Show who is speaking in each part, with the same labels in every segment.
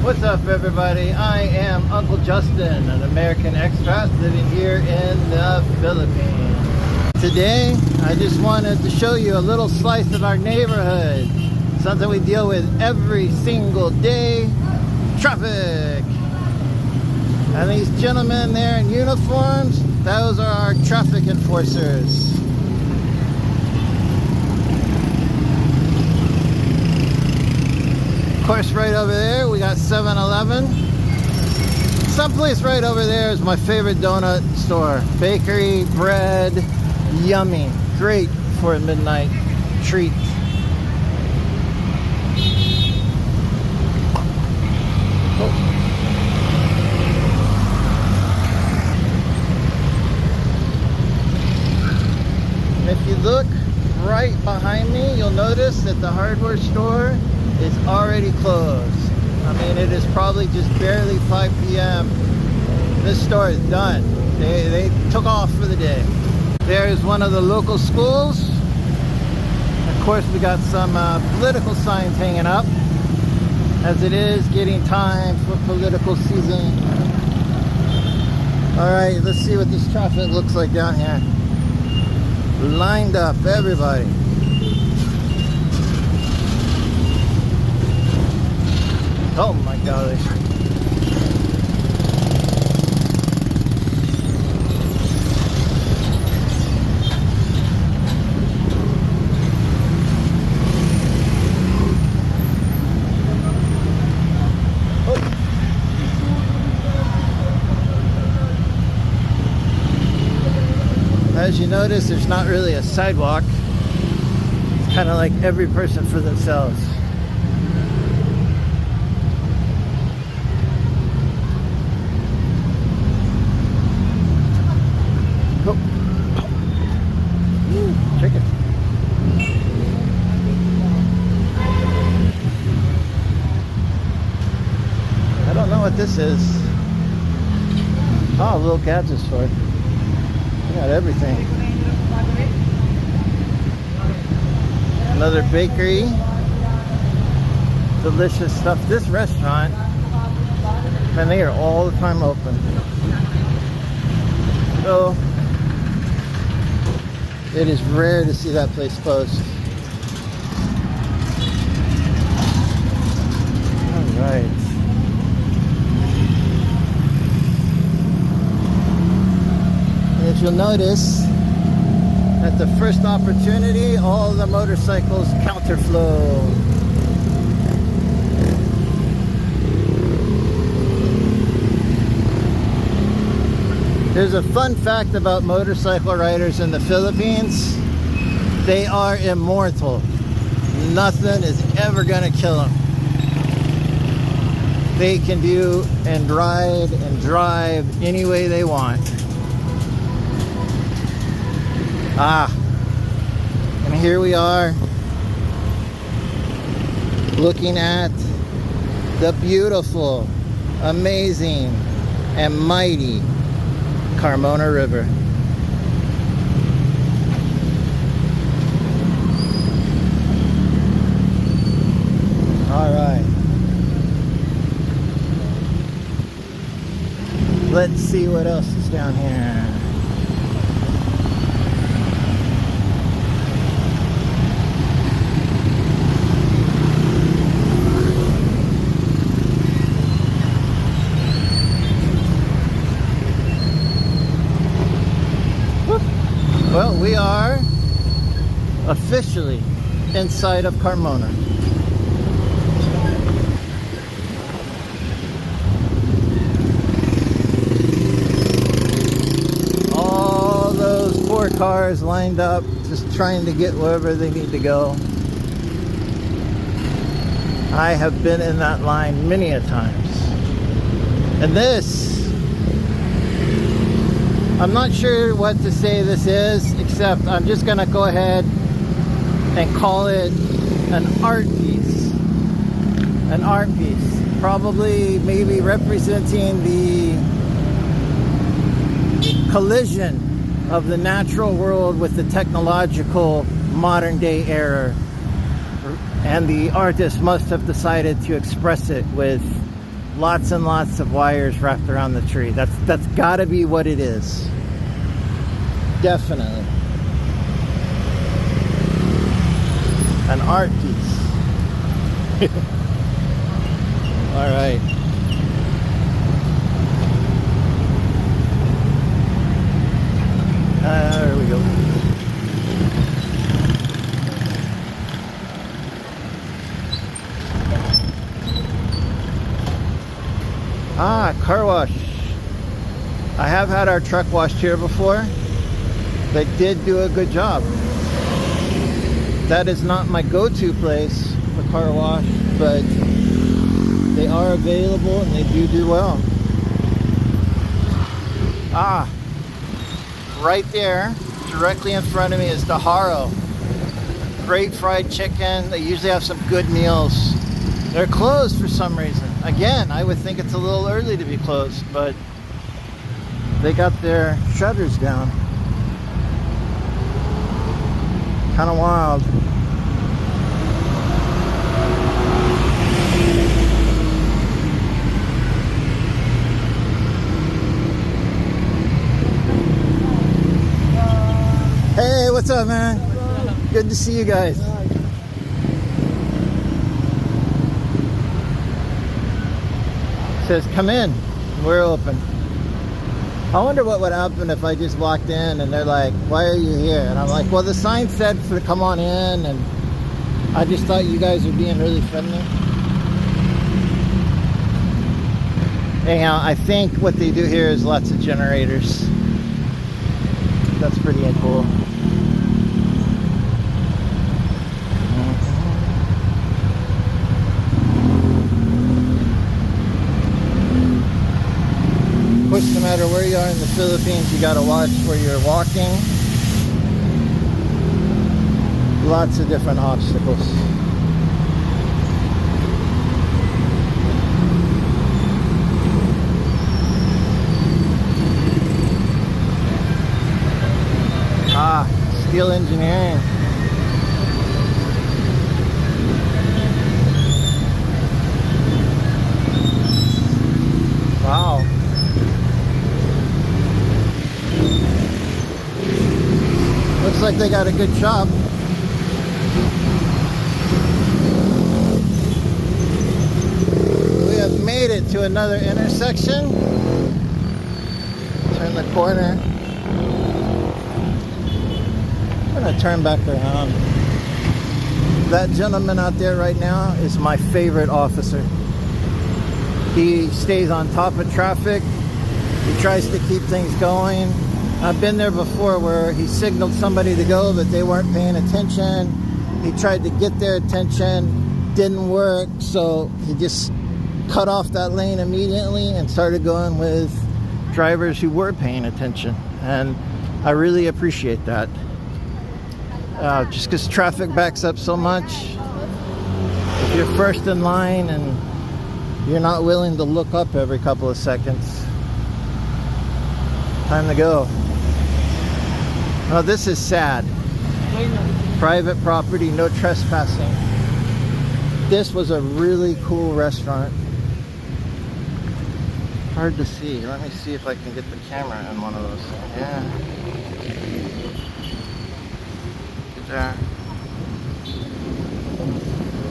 Speaker 1: What's up, everybody? I am Uncle Justin, an American expat living here in the Philippines. Today, I just wanted to show you a little slice of our neighborhood. Something we deal with every single day: traffic. And these gentlemen there in uniforms, those are our traffic enforcers. Of course, right over there we got 7-Eleven. Someplace right over there is my favorite donut store. Bakery, bread, yummy. Great for a midnight treat. And if you look right behind me, you'll notice that the hardware store is already closed. I mean, it is probably just barely 5 p.m. This store is done. They took off for the day. There's one of the local schools. Of course, we got some political signs hanging up, as it is getting time for political season. All right, let's see what this traffic looks like down here. Lined up, everybody. Oh my gosh. Oh. As you notice, there's not really a sidewalk. It's kind of like every person for themselves. Chicken. I don't know what this is. Oh, a little gadget store. We got everything. Another bakery. Delicious stuff. This restaurant, and they are all the time open. So it is rare to see that place closed. All right. And if you'll notice, at the first opportunity, all the motorcycles counterflow. There's a fun fact about motorcycle riders in the Philippines. They are immortal. Nothing is ever gonna kill them. They can do and ride and drive any way they want. And here we are, looking at the beautiful, amazing, and mighty Carmona River. All right. Let's see what else is down here. Well, we are officially inside of Carmona. All those poor cars lined up, just trying to get wherever they need to go. I have been in that line many a times. And this, I'm not sure what to say this is, except I'm just gonna go ahead and call it an art piece. An art piece. Probably maybe representing the collision of the natural world with the technological modern day era. And the artist must have decided to express it with Lots and lots of wires wrapped around the tree. That's gotta be what it is. Definitely. An art piece. All right. There we go. Ah, car wash. I have had our truck washed here before. They did do a good job. That is not my go-to place for car wash, but they are available and they do well. Ah, right there, directly in front of me is Daharo. Great fried chicken. They usually have some good meals. They're closed for some reason. Again, I would think it's a little early to be closed, but they got their shutters down. Kind of wild. Hey, what's up, man? Good to see you guys. Says come in, we're open. I wonder what would happen if I just walked in and they're like, why are you here? And I'm like, well, the sign said for come on in, and I just thought you guys were being really friendly. Anyhow, I think what they do here is lots of generators. That's pretty cool. Of course, no matter where you are in the Philippines, you gotta watch where you're walking. Lots of different obstacles. Ah, steel engineering. Wow. Looks like they got a good shop. We have made it to another intersection. Turn the corner. I'm gonna turn back around. That gentleman out there right now is my favorite officer. He stays on top of traffic. He tries to keep things going. I've been there before where he signaled somebody to go, but they weren't paying attention. He tried to get their attention, didn't work, so he just cut off that lane immediately and started going with drivers who were paying attention. And I really appreciate that. Just because traffic backs up so much, if you're first in line and you're not willing to look up every couple of seconds, time to go. Oh, this is sad. Private property, no trespassing. This was a really cool restaurant. Hard to see. Let me see if I can get the camera in one of those. Yeah. Get there.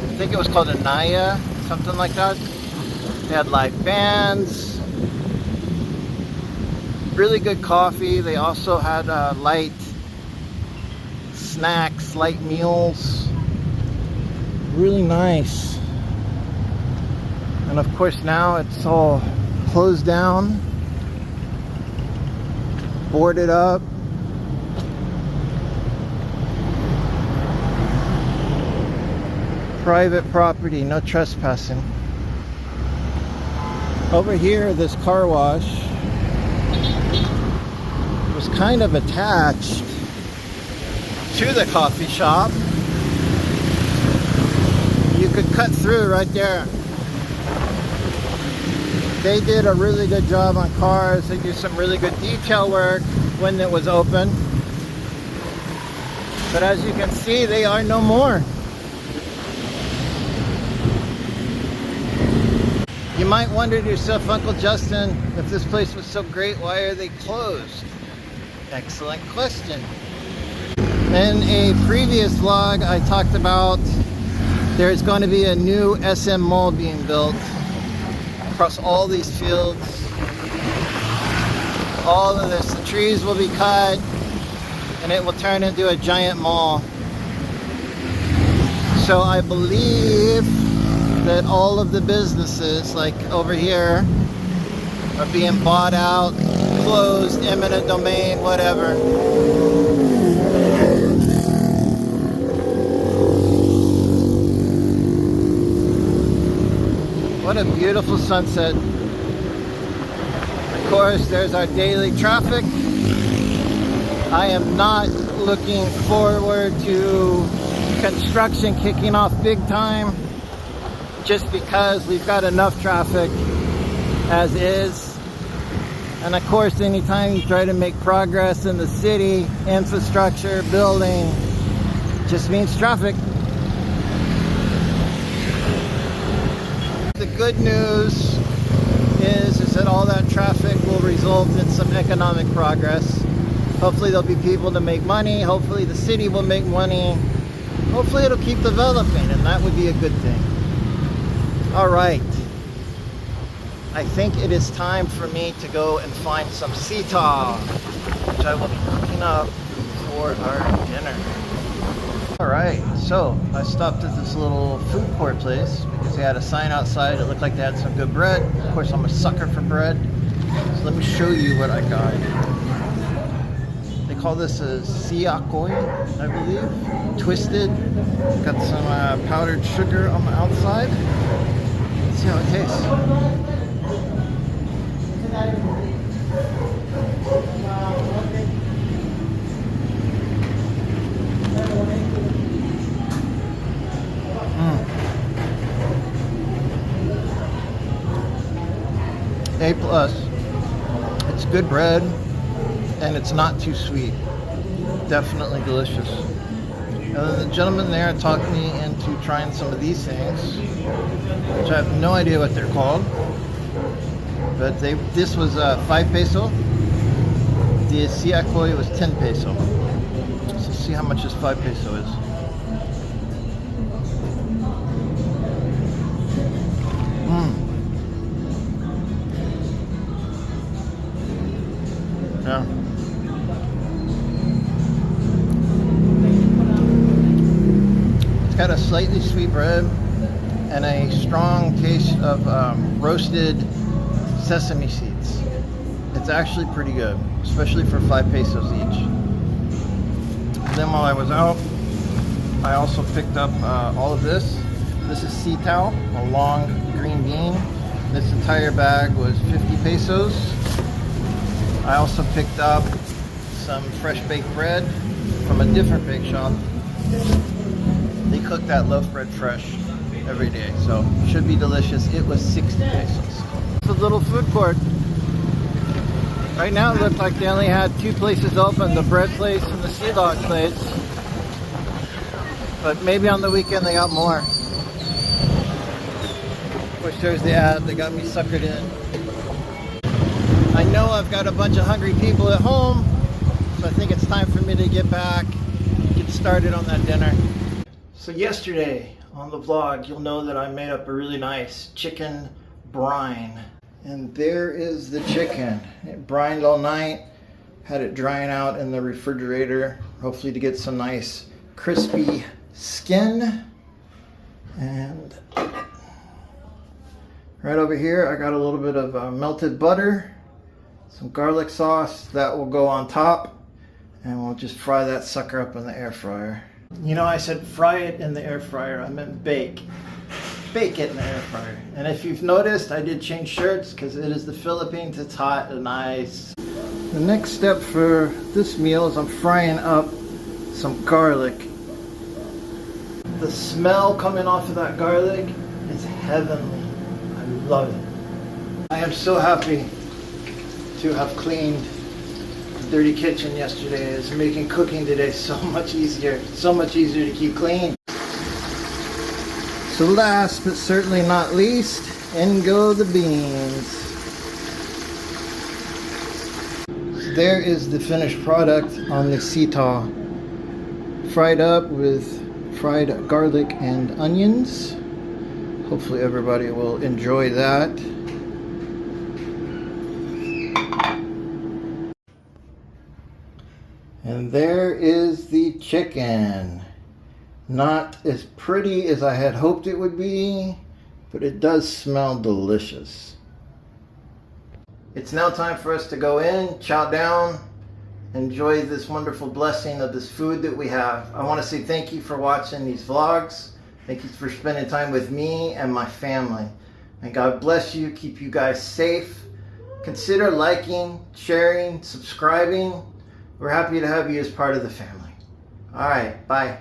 Speaker 1: I think it was called Anaya, something like that. They had live bands. Really good coffee. They also had light snacks, light meals. Really nice. And of course now it's all closed down, boarded up. Private property, no trespassing. Over here, this car wash was kind of attached to the coffee shop. You could cut through right there. They did a really good job on cars. They do some really good detail work when it was open. But as you can see, they are no more. You might wonder to yourself, Uncle Justin, if this place was so great, why are they closed? Excellent question. In a previous vlog, I talked about there's going to be a new SM mall being built across all these fields. All of this, the trees will be cut and it will turn into a giant mall. So I believe that all of the businesses, like over here, are being bought out, closed, eminent domain, whatever. What a beautiful sunset. Of course, there's our daily traffic. I am not looking forward to construction kicking off big time, just because we've got enough traffic as is. And of course, anytime you try to make progress in the city, infrastructure, building, just means traffic. The good news is that all that traffic will result in some economic progress. Hopefully there'll be people to make money. Hopefully the city will make money. Hopefully it'll keep developing, and that would be a good thing. All right. I think it is time for me to go and find some sitaw, which I will be cooking up for our dinner. All right, so I stopped at this little food court place because they had a sign outside. It looked like they had some good bread. Of course, I'm a sucker for bread. So let me show you what I got. They call this a siakoi, I believe. Twisted. Got some powdered sugar on the outside. Let's see how it tastes. A+. It's good bread and it's not too sweet. Definitely delicious. The gentleman there talked me into trying some of these things, which I have no idea what they're called. But this was 5 peso. The siakoi was 10 peso. So see how much this 5 peso is. Yeah. It's got a slightly sweet bread and a strong taste of roasted sesame seeds. It's actually pretty good, especially for 5 pesos each. Then while I was out, I also picked up all of this. This is sitaw, a long green bean. This entire bag was 50 pesos. I also picked up some fresh baked bread from a different bake shop. They cook that loaf bread fresh every day, so should be delicious. It was 60 pesos. It's a little food court. Right now it looked like they only had 2 places open, the bread place and the sea dog place. But maybe on the weekend they got more. Of course, there's the ad that got me suckered in. I know I've got a bunch of hungry people at home, so I think it's time for me to get back, get started on that dinner. So yesterday on the vlog, you'll know that I made up a really nice chicken brine. And there is the chicken. It brined all night, had it drying out in the refrigerator, hopefully to get some nice crispy skin. And right over here, I got a little bit of melted butter. Some garlic sauce that will go on top, and we'll just fry that sucker up in the air fryer. You know, I said fry it in the air fryer. I meant bake. Bake it in the air fryer. And if you've noticed, I did change shirts because it is the Philippines. It's hot and nice. The next step for this meal is I'm frying up some garlic. The smell coming off of that garlic is heavenly. I love it. I am so happy to have cleaned the dirty kitchen yesterday. It's making cooking today so much easier. So much easier to keep clean. So last but certainly not least, In go the beans. There is the finished product on the sitaw. Fried up with fried garlic and onions. Hopefully everybody will enjoy that. And there is the chicken. Not as pretty as I had hoped it would be, but it does smell delicious. It's now time for us to go in, chow down, enjoy this wonderful blessing of this food that we have. I want to say thank you for watching these vlogs. Thank you for spending time with me and my family. And God bless you, keep you guys safe. Consider liking, sharing, subscribing. We're happy to have you as part of the family. All right, bye.